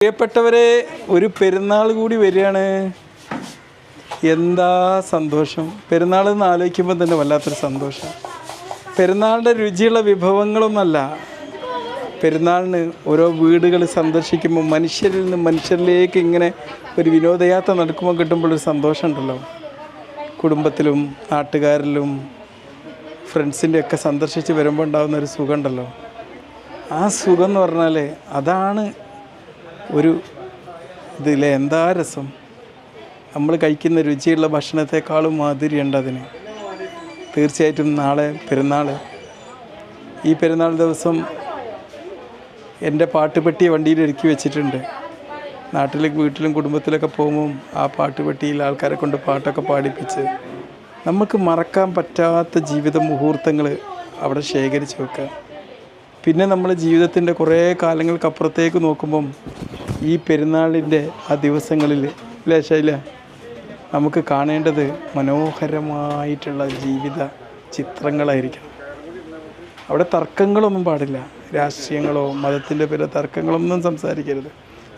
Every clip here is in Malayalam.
പ്രിയപ്പെട്ടവരെ, ഒരു പെരുന്നാൾ കൂടി വരികയാണ്. എന്താ സന്തോഷം! പെരുന്നാൾ എന്ന് ആലോചിക്കുമ്പോൾ തന്നെ വല്ലാത്തൊരു സന്തോഷം. പെരുന്നാളിൻ്റെ രുചിയുള്ള വിഭവങ്ങളൊന്നല്ല. പെരുന്നാളിന് ഓരോ വീടുകൾ സന്ദർശിക്കുമ്പോൾ മനുഷ്യരിൽ നിന്ന് മനുഷ്യരിലേക്ക് ഇങ്ങനെ ഒരു വിനോദയാത്ര നടക്കുമ്പോൾ കിട്ടുമ്പോഴൊരു സന്തോഷമുണ്ടല്ലോ. കുടുംബത്തിലും നാട്ടുകാരിലും ഫ്രണ്ട്സിൻ്റെയൊക്കെ സന്ദർശിച്ച് വരുമ്പോൾ ഉണ്ടാകുന്ന ഒരു സുഖമുണ്ടല്ലോ. ആ സുഖം എന്ന് പറഞ്ഞാൽ അതാണ് ഒരു ഇതിലെ എന്താ രസം. നമ്മൾ കഴിക്കുന്ന രുചിയുള്ള ഭക്ഷണത്തെക്കാളും മാധുര്യമുണ്ട് അതിന്. തീർച്ചയായിട്ടും നാളെ പെരുന്നാൾ. ഈ പെരുന്നാൾ ദിവസം എൻ്റെ പാട്ടുപെട്ടി വണ്ടിയിൽ ഒരുക്കി വെച്ചിട്ടുണ്ട്. നാട്ടിലേക്ക് വീട്ടിലും കുടുംബത്തിലൊക്കെ പോകുമ്പം ആ പാട്ടുപെട്ടിയിൽ ആൾക്കാരെ കൊണ്ട് പാട്ടൊക്കെ പാടിപ്പിച്ച് നമുക്ക് മറക്കാൻ പറ്റാത്ത ജീവിത മുഹൂർത്തങ്ങൾ അവിടെ ശേഖരിച്ച് വെക്കുക. പിന്നെ നമ്മൾ ജീവിതത്തിൻ്റെ കുറേ കാലങ്ങൾക്കപ്പുറത്തേക്ക് നോക്കുമ്പം ഈ പെരുന്നാളിൻ്റെ ആ ദിവസങ്ങളിൽ ശൈല നമുക്ക് കാണേണ്ടത് മനോഹരമായിട്ടുള്ള ജീവിത ചിത്രങ്ങളായിരിക്കണം. അവിടെ തർക്കങ്ങളൊന്നും പാടില്ല. രാഷ്ട്രീയങ്ങളോ മതത്തിൻ്റെ പേര് തർക്കങ്ങളൊന്നും സംസാരിക്കരുത്.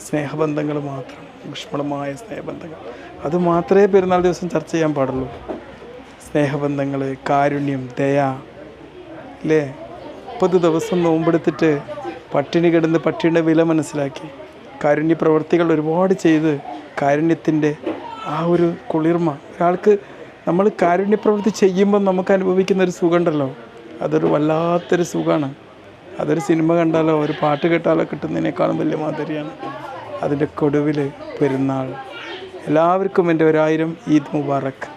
സ്നേഹബന്ധങ്ങൾ മാത്രം, ഊഷ്മളമായ സ്നേഹബന്ധങ്ങൾ. അത് മാത്രമേ പെരുന്നാൾ ദിവസം ചർച്ച ചെയ്യാൻ പാടുള്ളൂ. സ്നേഹബന്ധങ്ങൾ, കാരുണ്യം, ദയ. അല്ലേ? 30 ദിവസം നോമ്പെടുത്തിട്ട് പട്ടിണി കിടന്ന് പട്ടിണിയുടെ വില മനസ്സിലാക്കി കാരുണ്യ പ്രവർത്തികൾ ഒരുപാട് ചെയ്ത് കാരുണ്യത്തിൻ്റെ ആ ഒരു കുളിർമ ഒരാൾക്ക് നമ്മൾ കാരുണ്യ പ്രവൃത്തി ചെയ്യുമ്പം നമുക്ക് അനുഭവിക്കുന്നൊരു സുഖമുണ്ടല്ലോ. അതൊരു വല്ലാത്തൊരു സുഖമാണ്. അതൊരു സിനിമ കണ്ടാലോ ഒരു പാട്ട് കേട്ടാലോ കിട്ടുന്നതിനേക്കാളും വലിയ മാധുര്യമാണ്. അതിൻ്റെ കൊടുവിൽ പെരുന്നാൾ. എല്ലാവർക്കും എൻ്റെ 1000 ഈദ് മുബാറക്ക്.